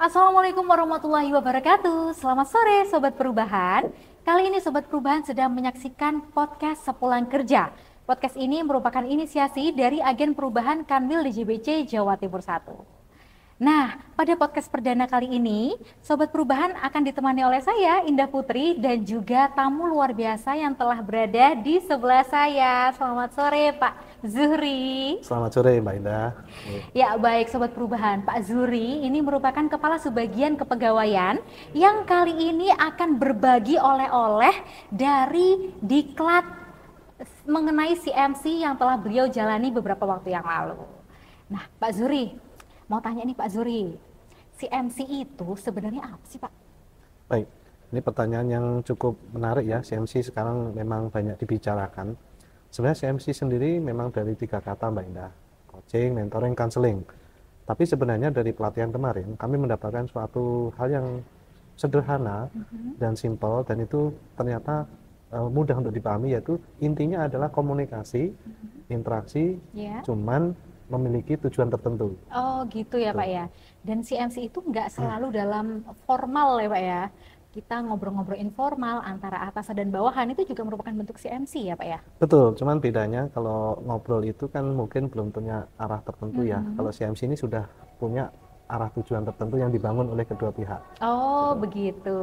Assalamualaikum warahmatullahi wabarakatuh. Selamat sore Sobat Perubahan. Kali ini Sobat Perubahan sedang menyaksikan podcast Sepulang Kerja. Podcast ini merupakan inisiasi dari Agen Perubahan Kanwil DJBC Jawa Timur 1. Nah, pada podcast perdana kali ini, Sobat Perubahan akan ditemani oleh saya, Indah Putri, dan juga tamu luar biasa yang telah berada di sebelah saya. Selamat sore Pak Zuhri. Selamat sore Mbak Indah. Ya baik Sobat Perubahan, Pak Zuhri ini merupakan Kepala Subbagian Kepegawaian yang kali ini akan berbagi oleh-oleh dari Diklat mengenai CMC yang telah beliau jalani beberapa waktu yang lalu. Nah Pak Zuhri, mau tanya nih Pak Zuhri, CMC itu sebenarnya apa sih Pak? Baik, ini pertanyaan yang cukup menarik ya. CMC sekarang memang banyak dibicarakan. Sebenarnya CMC sendiri memang dari 3 kata Mbak Indah, coaching, mentoring, counseling. Tapi sebenarnya dari pelatihan kemarin kami mendapatkan suatu hal yang sederhana dan simpel, dan itu ternyata mudah untuk dipahami, yaitu intinya adalah komunikasi, interaksi, cuman memiliki tujuan tertentu. Oh gitu ya Pak ya. Dan CMC itu nggak selalu dalam formal ya Pak ya. Kita ngobrol-ngobrol informal antara atasan dan bawahan, itu juga merupakan bentuk CMC ya Pak ya? Betul, cuman bedanya kalau ngobrol itu kan mungkin belum punya arah tertentu ya. Kalau CMC ini sudah punya arah tujuan tertentu yang dibangun oleh kedua pihak. Oh begitu.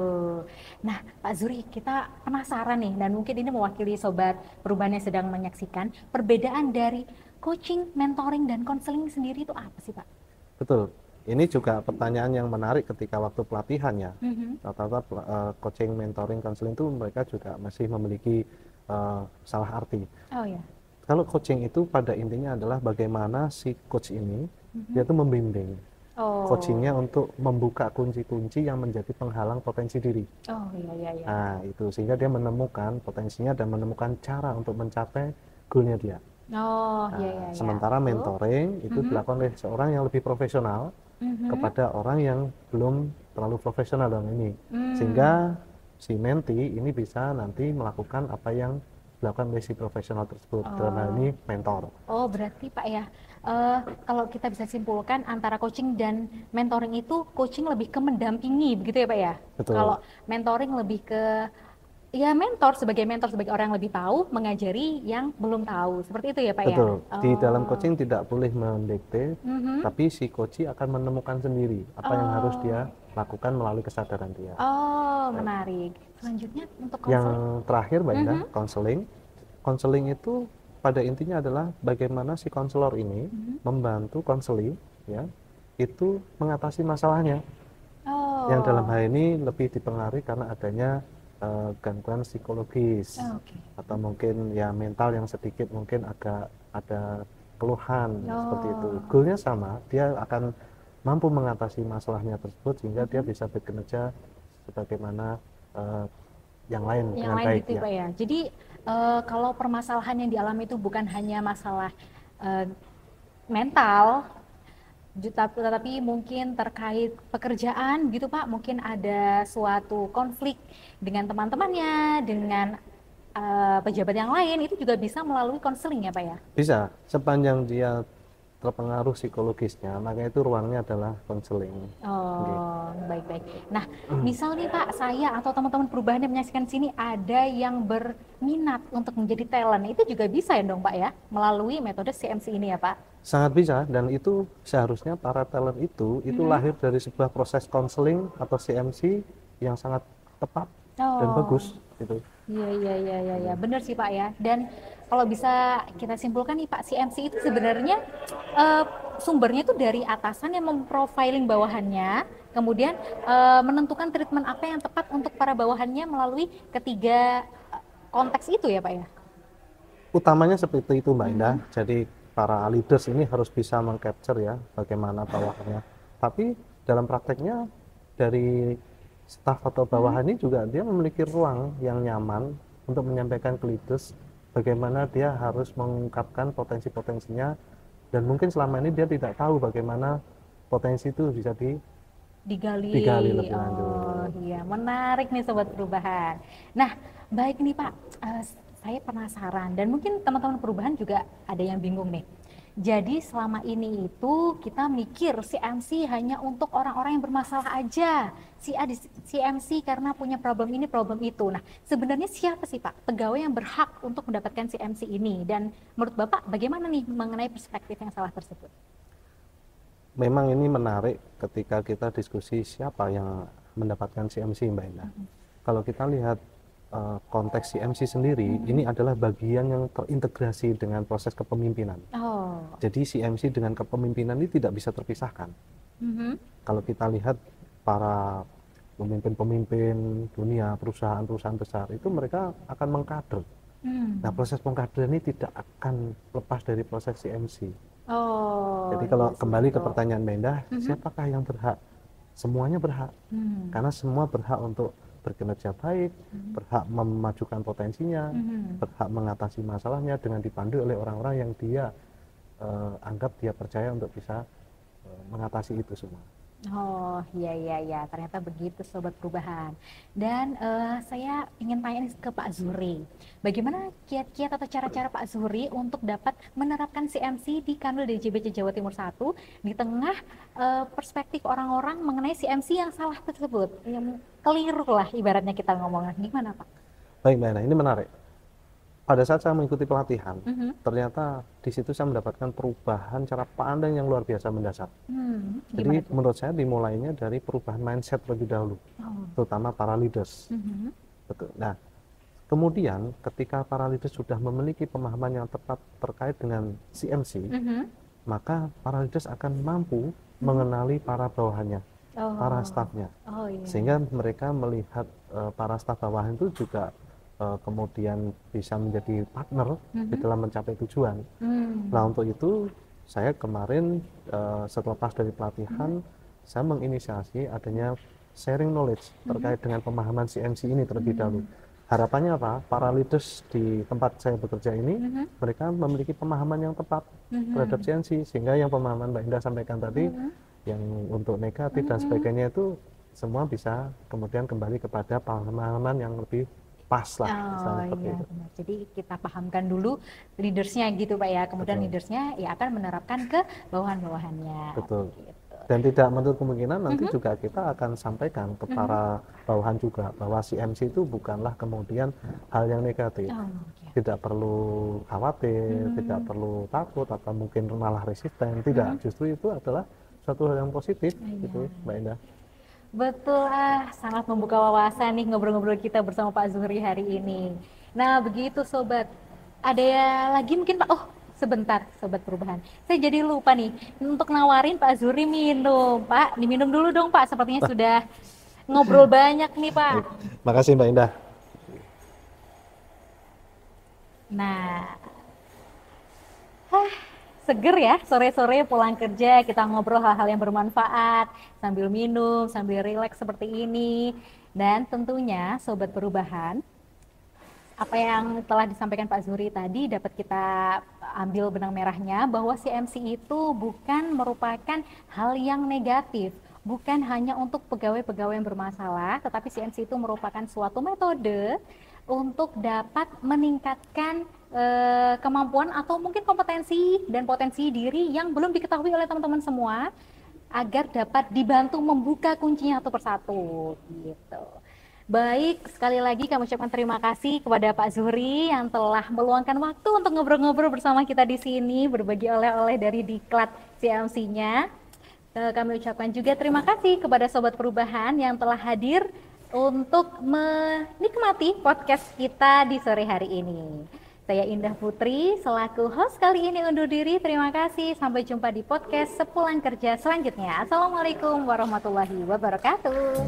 Nah Pak Zuhri, kita penasaran nih, dan mungkin ini mewakili Sobat Perubahan yang sedang menyaksikan, perbedaan dari coaching, mentoring, dan konseling sendiri itu apa sih Pak? Betul, ini juga pertanyaan yang menarik ketika waktu pelatihannya. Rata-rata coaching, mentoring, konseling itu mereka juga masih memiliki salah arti. Oh ya. Kalau coaching itu pada intinya adalah bagaimana si coach ini dia tuh membimbing. Coachingnya untuk membuka kunci-kunci yang menjadi penghalang potensi diri. Oh iya. Nah itu, sehingga dia menemukan potensinya dan menemukan cara untuk mencapai goalnya dia. Iya. Sementara mentoring itu dilakukan oleh seorang yang lebih profesional kepada orang yang belum terlalu profesional dalam ini, sehingga si menti ini bisa nanti melakukan apa yang dilakukan oleh si profesional tersebut. Dalam hal ini mentor. Oh berarti Pak ya, kalau kita bisa simpulkan antara coaching dan mentoring itu, coaching lebih ke mendampingi begitu ya Pak ya? Betul. Kalau mentoring lebih ke ya mentor sebagai orang yang lebih tahu, mengajari yang belum tahu, seperti itu ya Pak ya? Betul. Di dalam coaching tidak boleh mendikte, tapi si coach akan menemukan sendiri apa yang harus dia lakukan melalui kesadaran dia. Oh menarik. Selanjutnya untuk Yang konseling. terakhir Mbak Indah, konseling. Konseling itu pada intinya adalah bagaimana si konselor ini membantu konseli ya, itu mengatasi masalahnya. Yang dalam hal ini lebih dipengaruhi karena adanya gangguan psikologis, atau mungkin ya mental yang sedikit mungkin agak ada keluhan seperti itu. Goalnya sama, dia akan mampu mengatasi masalahnya tersebut sehingga dia bisa bekerja sebagaimana yang lain dengan baik gitu, ya. Pak ya. Jadi kalau permasalahan yang dialami itu bukan hanya masalah mental, tetapi mungkin terkait pekerjaan gitu Pak, mungkin ada suatu konflik dengan teman-temannya, dengan pejabat yang lain, itu juga bisa melalui konseling ya Pak ya? Bisa, sepanjang dia terpengaruh psikologisnya, maka itu ruangnya adalah konseling. Baik. Nah, misal nih Pak, saya atau teman-teman perubahan yang menyaksikan sini ada yang berminat untuk menjadi talent, itu juga bisa ya dong Pak ya, melalui metode CMC ini ya Pak? Sangat bisa, dan itu seharusnya para talent itu lahir dari sebuah proses konseling atau CMC yang sangat tepat dan bagus gitu. Iya, benar sih Pak ya. Dan kalau bisa kita simpulkan nih Pak, CMC itu sebenarnya sumbernya itu dari atasan yang memprofiling bawahannya, kemudian menentukan treatment apa yang tepat untuk para bawahannya melalui ketiga konteks itu ya Pak ya? Utamanya seperti itu Mbak Indah. Jadi para leaders ini harus bisa mengcapture ya bagaimana bawahannya. Tapi dalam prakteknya dari staf atau bawahan ini juga dia memiliki ruang yang nyaman untuk menyampaikan ke leaders bagaimana dia harus mengungkapkan potensi-potensinya, dan mungkin selama ini dia tidak tahu bagaimana potensi itu bisa digali lebih lanjut. Iya, menarik nih Sobat Perubahan. Nah, baik nih Pak, saya penasaran dan mungkin teman-teman perubahan juga ada yang bingung nih. Jadi selama ini itu kita mikir CMC hanya untuk orang-orang yang bermasalah aja. Si A di CMC karena punya problem ini, problem itu. Nah, sebenarnya siapa sih Pak pegawai yang berhak untuk mendapatkan CMC ini? Dan menurut Bapak bagaimana nih mengenai perspektif yang salah tersebut? Memang ini menarik ketika kita diskusi siapa yang mendapatkan CMC, Mbak Indah. Kalau kita lihat konteks CMC sendiri, ini adalah bagian yang terintegrasi dengan proses kepemimpinan. Jadi CMC dengan kepemimpinan ini tidak bisa terpisahkan. Kalau kita lihat para pemimpin-pemimpin dunia, perusahaan-perusahaan besar, itu mereka akan mengkader. Nah, proses pengkaderan ini tidak akan lepas dari proses CMC. Jadi kalau kembali ke pertanyaan Mbak Indah, siapakah yang berhak? Semuanya berhak, karena semua berhak untuk berkinerja baik, berhak memajukan potensinya, berhak mengatasi masalahnya dengan dipandu oleh orang-orang yang dia anggap dia percaya untuk bisa mengatasi itu semua. Oh iya, ternyata begitu Sobat Perubahan. Dan saya ingin tanya ke Pak Zuhri, bagaimana kiat-kiat atau cara-cara Pak Zuhri untuk dapat menerapkan CMC di Kanwil DJBC Jawa Timur 1 di tengah perspektif orang-orang mengenai CMC yang salah tersebut, yang keliru lah ibaratnya kita ngomongnya. Gimana Pak? Baik Mbak Ana, ini menarik. Pada saat saya mengikuti pelatihan, ternyata di situ saya mendapatkan perubahan cara pandang yang luar biasa mendasar. Jadi menurut saya dimulainya dari perubahan mindset terlebih dahulu, terutama para leaders. Betul. Nah, kemudian ketika para leaders sudah memiliki pemahaman yang tepat terkait dengan CMC, maka para leaders akan mampu mengenali para bawahannya, para stafnya, sehingga mereka melihat para staf bawahan itu juga kemudian bisa menjadi partner di dalam mencapai tujuan. Nah, untuk itu saya kemarin setelah dari pelatihan, saya menginisiasi adanya sharing knowledge terkait dengan pemahaman CMC ini terlebih dahulu. Harapannya apa? Para leaders di tempat saya bekerja ini, mereka memiliki pemahaman yang tepat terhadap CMC, sehingga yang pemahaman Mbak Indah sampaikan tadi, yang untuk negatif dan sebagainya itu semua bisa kemudian kembali kepada pemahaman yang lebih pas lah. Iya, benar. Jadi kita pahamkan dulu leadersnya gitu Pak ya, kemudian leadersnya ya akan menerapkan ke bawahan-bawahannya. Betul. Gitu. Dan tidak menutup kemungkinan nanti juga kita akan sampaikan ke para bawahan juga bahwa CMC itu bukanlah kemudian hal yang negatif. Tidak perlu khawatir, tidak perlu takut atau mungkin malah resisten. Tidak, justru itu adalah suatu hal yang positif gitu Mbak Indah. Betul, sangat membuka wawasan nih ngobrol-ngobrol kita bersama Pak Zuhri hari ini. Nah begitu Sobat, ada lagi mungkin Pak? Oh sebentar Sobat Perubahan, saya jadi lupa nih untuk nawarin Pak Zuhri minum. Pak, diminum dulu dong Pak, sepertinya sudah ngobrol banyak nih Pak. Makasih Mbak Indah. Nah, seger ya, sore-sore pulang kerja kita ngobrol hal-hal yang bermanfaat sambil minum, sambil rileks seperti ini. Dan tentunya Sobat Perubahan, apa yang telah disampaikan Pak Zuhri tadi dapat kita ambil benang merahnya bahwa CMC itu bukan merupakan hal yang negatif, bukan hanya untuk pegawai-pegawai yang bermasalah, tetapi CMC itu merupakan suatu metode untuk dapat meningkatkan kemampuan atau mungkin kompetensi dan potensi diri yang belum diketahui oleh teman-teman semua agar dapat dibantu membuka kuncinya satu persatu gitu. Baik, sekali lagi kami ucapkan terima kasih kepada Pak Zuhri yang telah meluangkan waktu untuk ngobrol-ngobrol bersama kita di sini, berbagi oleh-oleh dari Diklat CMC-nya. Kami ucapkan juga terima kasih kepada Sobat Perubahan yang telah hadir untuk menikmati podcast kita di sore hari ini. Saya Indah Putri, selaku host kali ini undur diri. Terima kasih, sampai jumpa di podcast Sepulang Kerja selanjutnya. Assalamualaikum warahmatullahi wabarakatuh.